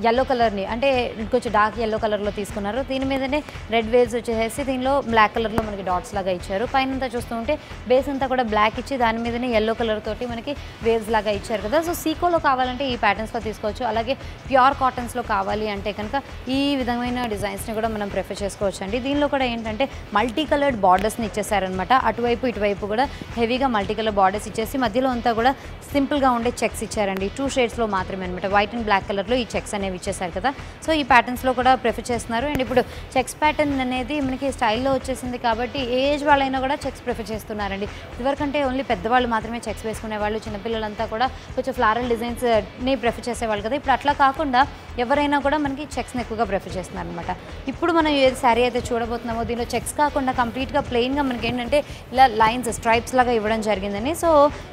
yellow కలర్ని అంటే కొంచెం డార్క్ yellow కలర్లో తీసుకున్నారు. దీని మీదనే రెడ్ వేవ్స్ వచ్చేసి దీనిలో బ్లాక్ కలర్లో మనకి డాట్స్ లాగా ఇచ్చారు. పైన చూస్తూ ఉంటే బేస్ అంతా కూడా బ్లాక్ ఇచ్చి దాని మీదనే yellow కలర్ తోటి మనకి వేవ్స్ లాగా ఇచ్చారు కదా. సో సీకోలో కావాలంటే ఈ ప్యాటర్న్స్లో తీసుకోవచ్చు. అలాగే ప్యూర్ కాటన్స్లో కావాలి అంటే కనుక ఈ విధమైన డిజైన్స్ని కూడా మనం ప్రిఫర్ చేసుకోవచ్చు అండి. దీనిలో కూడా ఏంటంటే మల్టీ కలర్డ్ బార్డర్స్ని ఇచ్చేసారు ఇచ్చారనమాట. అటువైపు ఇటువైపు కూడా హెవీగా మల్టీ కలర్ బార్డర్స్ ఇచ్చేసి మధ్యలో అంతా కూడా సింపుల్గా ఉండే చెక్స్ ఇచ్చారండి. 2 షేడ్స్లో మాత్రమే అనమాట. వైట్ అండ్ బ్లాక్ కలర్లో ఈ చెక్స్ అనేవి ఇచ్చేసారు కదా. సో ఈ ప్యాటర్న్స్లో కూడా ప్రిఫర్ చేస్తున్నారు. అండ్ ఇప్పుడు చెక్స్ ప్యాటర్న్ అనేది మనకి స్టైల్లో వచ్చేసింది కాబట్టి ఏజ్ వాళ్ళైనా కూడా చెక్స్ ప్రిఫర్ చేస్తున్నారండి. ఇదివరకంటే ఓన్లీ పెద్దవాళ్ళు మాత్రమే చెక్స్ వేసుకునేవాళ్ళు, చిన్నపిల్లలంతా కూడా కొంచెం ఫ్లారల్ డిజైన్స్ని ప్రిఫర్ చేసేవాళ్ళు కదా. ఇప్పుడు అట్లా కాకుండా ఎవరైనా కూడా మనకి చెక్స్ని ఎక్కువగా ప్రిఫర్ చేస్తున్నారు అనమాట. ఇప్పుడు మనం ఏ శారీ అయితే చూడబోతున్నామో దీనిలో చెక్స్ కాకుండా కంప్లీట్గా ప్లెయిన్గా మనకి ఏంటంటే ఇలా లైన్స్ స్ట్రైప్స్ లాగా ఇవ్వడం జరిగిందని. సో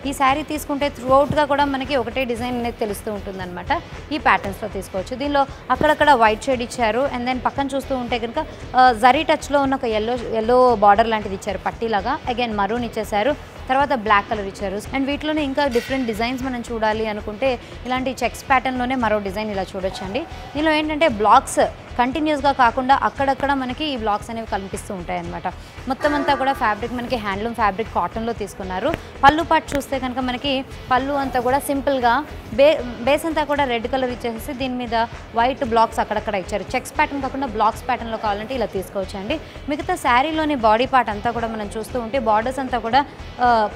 ఈ శారీ తీసుకుంటే త్రూఅవుట్గా కూడా మనకి ఒకటే డిజైన్ అనేది తెలుస్తూ ఉంటుంది అనమాట. ఈ ప్యాటర్న్స్లో తీసుకోవచ్చు. దీనిలో అక్కడక్కడ వైట్ షేడ్ ఇచ్చారు. అండ్ దెన్ పక్కన చూస్తూ ఉంటే కనుక జరీ టచ్లో ఉన్న ఒక ఎల్లో బార్డర్ లాంటిది ఇచ్చారు పట్టీలాగా. అగైన్ మరూన్ ఇచ్చేసారు, తర్వాత బ్లాక్ కలర్ ఇచ్చారు. అండ్ వీటిలోనే ఇంకా డిఫరెంట్ డిజైన్స్ మనం చూడాలి అనుకుంటే ఇలాంటి చెక్స్ ప్యాటర్న్లోనే మరో డిజైన్ ఇలా చూడొచ్చండి. దీనిలో ఏంటంటే బ్లాక్స్ కంటిన్యూస్గా కాకుండా అక్కడక్కడ మనకి ఈ బ్లాక్స్ అనేవి కనిపిస్తూ ఉంటాయి అనమాట. మొత్తం అంతా కూడా ఫ్యాబ్రిక్ మనకి హ్యాండ్లూమ్ ఫ్యాబ్రిక్ కాటన్లో తీసుకున్నారు. పళ్ళు పాటు చూస్తే కనుక మనకి పళ్ళు అంతా కూడా సింపుల్గా బేస్ అంతా కూడా రెడ్ కలర్ ఇచ్చేసి దీని మీద వైట్ బ్లాక్స్ అక్కడక్కడ ఇచ్చారు. చెక్స్ ప్యాటర్న్ కాకుండా బ్లాక్స్ ప్యాటర్న్లో కావాలంటే ఇలా తీసుకోవచ్చండి. మిగతా శారీలోని బాడీ పార్ట్ అంతా కూడా మనం చూస్తూ ఉంటే బార్డర్స్ అంతా కూడా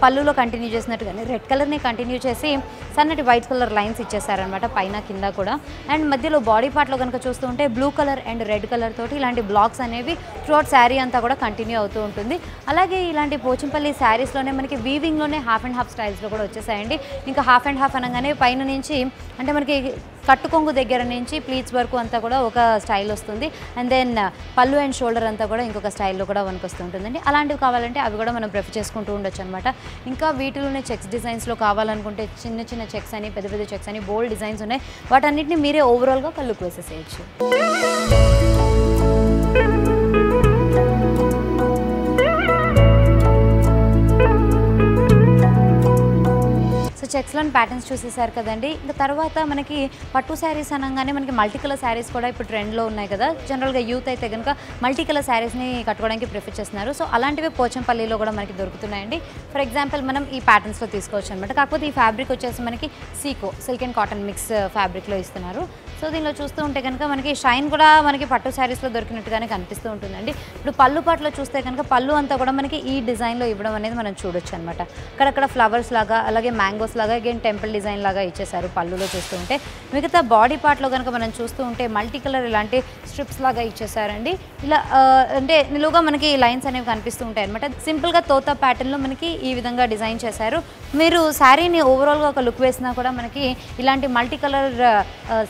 పళ్ళులో కంటిన్యూ చేసినట్టుగానే రెడ్ కలర్ని కంటిన్యూ చేసి సన్నటి వైట్ కలర్ లైన్స్ ఇచ్చేసారనమాట పైన కింద కూడా. అండ్ మధ్యలో బాడీ పార్ట్లో కనుక చూస్తూ ఉంటే blue colour and red colour తోటి ఇలాంటి బ్లాక్స్ అనేవి త్రూఅవుట్ శారీ అంతా కూడా కంటిన్యూ అవుతూ ఉంటుంది. అలాగే ఇలాంటి పోచంపల్లి శారీస్లోనే మనకి వీవింగ్లోనే హాఫ్ అండ్ హాఫ్ స్టైల్స్లో కూడా వచ్చేసాయండి. ఇంకా హాఫ్ అండ్ హాఫ్ అనగానే పైన నుంచి అంటే మనకి కట్టుకొంగు దగ్గర నుంచి ప్లీట్స్ వరకు అంతా కూడా ఒక స్టైల్ వస్తుంది. అండ్ దెన్ పళ్ళు అండ్ షోల్డర్ అంతా కూడా ఇంకొక స్టైల్లో కూడా మనకు వస్తూ ఉంటుందండి. అలాంటివి కావాలంటే అవి కూడా మనం ప్రిఫర్ చేసుకుంటూ ఉండొచ్చు అనమాట. ఇంకా వీటిలోనే చెక్స్ డిజైన్స్లో కావాలనుకుంటే చిన్న చిన్న చెక్స్ అని పెద్ద పెద్ద చెక్స్ అని బోల్డ్ డిజైన్స్ ఉన్నాయి. వాటన్నిటిని మీరే ఓవరాల్గా కళ్ళుకు వేసేసేయచ్చు. సో చెక్స్లోని ప్యాటర్న్స్ చూసేసారు కదండి. ఇంకా తర్వాత మనకి పట్టు శారీస్ అనగానే మనకి మల్టీ కలర్ శారీస్ కూడా ఇప్పుడు ట్రెండ్లో ఉన్నాయి కదా. జనరల్గా యూత్ అయితే కనుక మల్టీ కలర్ శారీస్ని కట్టుకోవడానికి ప్రిఫర్ చేస్తున్నారు. సో అలాంటివి పోచంపల్లిలో కూడా మనకి దొరుకుతున్నాయండి. ఫర్ ఎగ్జాంపుల్ మనం ఈ ప్యాటర్న్స్లో తీసుకోవచ్చు అనమాట. కాకపోతే ఈ ఫ్యాబ్రిక్ వచ్చేసి మనకి సిల్క్ అండ్ కాటన్ మిక్స్ ఫ్యాబ్రిక్లో ఇస్తున్నారు. సో దీనిలో చూస్తూ ఉంటే కనుక మనకి షైన్ కూడా మనకి పట్టు శారీస్లో దొరికినట్టుగానే కనిపిస్తూ ఉంటుందండి. ఇప్పుడు పళ్ళు పాటలో చూస్తే కనుక పళ్ళు అంతా కూడా మనకి ఈ డిజైన్లో ఇవ్వడం అనేది మనం చూడొచ్చు అనమాట. అక్కడక్కడ ఫ్లవర్స్ లాగా అలాగే మ్యాంగోస్ లాగా అగైన్ టెంపుల్ డిజైన్ లాగా ఇచ్చేసారు పళ్ళులో చూస్తూ ఉంటే. మిగతా బాడీ పార్ట్లో కనుక మనం చూస్తూ ఉంటే మల్టీ కలర్ ఇలాంటి స్ట్రిప్స్ లాగా ఇచ్చేసారండి. ఇలా అంటే నిలువుగా మనకి లైన్స్ అనేవి కనిపిస్తూ ఉంటాయి అనమాట. సింపుల్గా తోతా ప్యాటర్న్లో మనకి ఈ విధంగా డిజైన్ చేశారు. మీరు శారీని ఓవరాల్గా ఒక లుక్ వేసినా కూడా మనకి ఇలాంటి మల్టీ కలర్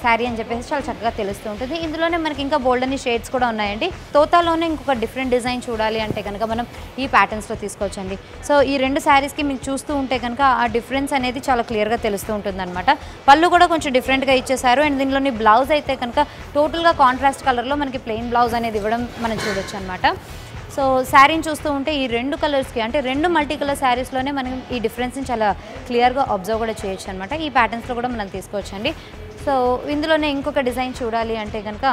శారీ అని చెప్పేసి చాలా చక్కగా తెలుస్తూ ఉంటుంది. ఇందులోనే మనకి ఇంకా బోల్డ్ అని షేడ్స్ కూడా ఉన్నాయండి. తోతాలోనే ఇంకొక డిఫరెంట్ డిజైన్ చూడాలి అంటే కనుక మనం ఈ ప్యాటర్న్స్లో తీసుకోవచ్చండి. సో ఈ రెండు శారీస్కి మీకు చూస్తూ ఉంటే కనుక ఆ డిఫరెన్స్ అనేది చాలా క్లియర్గా తెలుస్తూ ఉంటుంది అనమాట. పళ్ళు కూడా కొంచెం డిఫరెంట్గా ఇచ్చేసారు. అండ్ దీనిలోని బ్లౌజ్ అయితే కనుక టోటల్గా కాంట్రాస్ట్ కలర్లో మనకి ప్లెయిన్ బ్లౌజ్ అనేది ఇవ్వడం మనం చూడొచ్చు అనమాట. సో శారీని చూస్తూ ఉంటే ఈ రెండు కలర్స్కి అంటే రెండు మల్టీ కలర్ శారీస్లోనే మనం ఈ డిఫరెన్స్ని చాలా క్లియర్గా అబ్జర్వ్ కూడా చేయొచ్చు అనమాట. ఈ ప్యాటర్న్స్లో కూడా మనం తీసుకోవచ్చండి. సో ఇందులోనే ఇంకొక డిజైన్ చూడాలి అంటే కనుక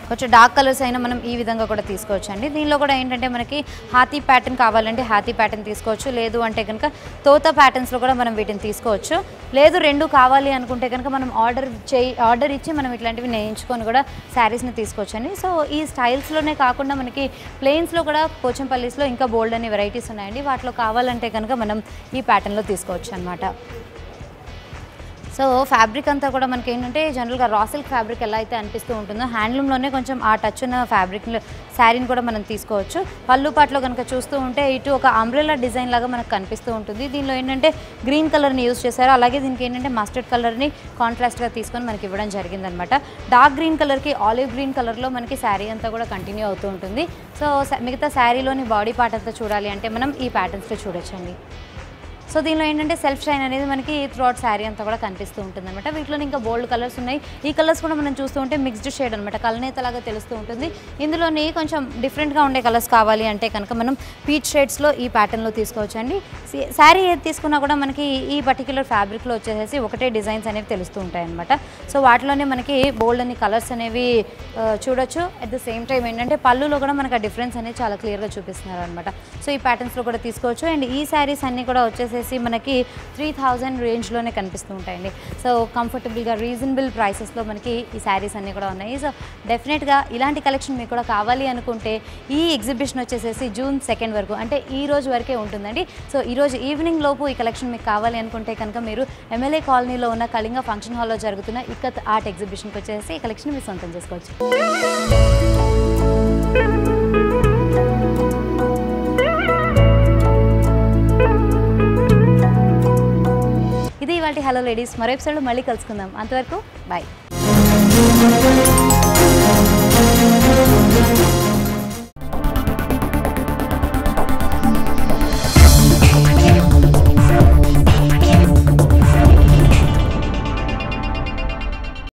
కొంచెం డార్క్ కలర్స్ అయినా మనం ఈ విధంగా కూడా తీసుకోవచ్చు అండి. దీనిలో కూడా ఏంటంటే మనకి హాతీ ప్యాటర్న్ కావాలంటే హాతీ ప్యాటర్న్ తీసుకోవచ్చు. లేదు అంటే కనుక తోత ప్యాటర్న్స్లో కూడా మనం వీటిని తీసుకోవచ్చు. లేదు రెండు కావాలి అనుకుంటే కనుక మనం ఆర్డర్ ఇచ్చి మనం ఇట్లాంటివి నేయించుకొని కూడా శారీస్ని తీసుకోవచ్చు అండి. సో ఈ స్టైల్స్లోనే కాకుండా మనకి ప్లెయిన్స్లో కూడా పోచంపల్లీస్లో ఇంకా బోల్డ్ అనే వెరైటీస్ ఉన్నాయండి. వాటిలో కావాలంటే కనుక మనం ఈ ప్యాటర్న్లో తీసుకోవచ్చు అనమాట. సో ఫ్యాబ్రిక్ అంతా కూడా మనకి ఏంటంటే జనరల్గా రా సిల్క్ ఫ్యాబ్రిక్ ఎలా అయితే అనిపిస్తూ ఉంటుందో హ్యాండ్లూమ్లోనే కొంచెం ఆ టచ్ ఉన్న ఫ్యాబ్రిక్ శారీని కూడా మనం తీసుకోవచ్చు. పళ్ళు పాటలో కనుక చూస్తూ ఉంటే ఇటు ఒక అంబ్రెల్లా డిజైన్ లాగా మనకు కనిపిస్తూ ఉంటుంది. దీనిలో ఏంటంటే గ్రీన్ కలర్ని యూజ్ చేశారు. అలాగే దీనికి ఏంటంటే మస్టర్డ్ కలర్ని కాంట్రాస్ట్గా తీసుకొని మనకి ఇవ్వడం జరిగిందనమాట. డార్క్ గ్రీన్ కలర్కి ఆలివ్ గ్రీన్ కలర్లో మనకి శారీ అంతా కూడా కంటిన్యూ అవుతూ ఉంటుంది. సో మిగతా శారీలోని బాడీ పార్ట్ అంతా చూడాలి అంటే మనం ఈ ప్యాటర్న్స్లో చూడొచ్చండి. సో దీనిలో ఏంటంటే సెల్ఫ్ షైన్ అనేది మనకి త్రూఅవుట్ శారీ అంతా కూడా కనిపిస్తూ ఉంటుంది అనమాట. వీటిలో ఇంకా బోల్డ్ కలర్స్ ఉన్నాయి. ఈ కలర్స్ కూడా మనం చూస్తూ ఉంటే మిక్స్డ్ షేడ్ అనమాట, కలనేతలాగా తెలుస్తూ ఉంటుంది. ఇందులోని కొంచెం డిఫరెంట్గా ఉండే కలర్స్ కావాలి అంటే కనుక మనం పీచ్ షేడ్స్లో ఈ ప్యాటర్న్లో తీసుకోవచ్చు అండి. శారీ ఏది తీసుకున్నా కూడా మనకి ఈ పర్టిక్యులర్ ఫ్యాబ్రిక్లో వచ్చేసి ఒకటే డిజైన్స్ అనేవి తెలుస్తూ ఉంటాయి అనమాట. సో వాటిలోనే మనకి బోల్డ్ అని కలర్స్ అనేవి చూడొచ్చు. అట్ ద సేమ్ టైం ఏంటంటే పళ్ళులో కూడా మనకి ఆ డిఫరెన్స్ అనేది చాలా క్లియర్గా చూపిస్తున్నారు అనమాట. సో ఈ ప్యాటర్న్స్లో కూడా తీసుకోవచ్చు. అండ్ ఈ శారీస్ అన్నీ కూడా వచ్చేసేసి వచ్చేసేసి మనకి 3000 రేంజ్లోనే కనిపిస్తూ ఉంటాయండి. సో కంఫర్టబుల్గా రీజనబుల్ ప్రైసెస్లో మనకి ఈ శారీస్ అన్నీ కూడా ఉన్నాయి. సో డెఫినెట్గా ఇలాంటి కలెక్షన్ మీకు కూడా కావాలి అనుకుంటే ఈ ఎగ్జిబిషన్ వచ్చేసేసి జూన్ 2 వరకు, అంటే ఈ రోజు వరకే ఉంటుందండి. సో ఈరోజు ఈవినింగ్ లోపు ఈ కలెక్షన్ మీకు కావాలి అనుకుంటే కనుక మీరు ఎమ్మెల్యే కాలనీలో ఉన్న కళింగ ఫంక్షన్ హాల్లో జరుగుతున్న ఇక్కత్ ఆర్ట్ ఎగ్జిబిషన్కి వచ్చేసి ఈ కలెక్షన్ మీరు సొంతం చేసుకోవచ్చు. ఇది ఇవాల్టి హలో లేడీస్. మరో ఎపిసోడ్లో మళ్ళీ కలుసుకుందాం. అంతవరకు బాయ్.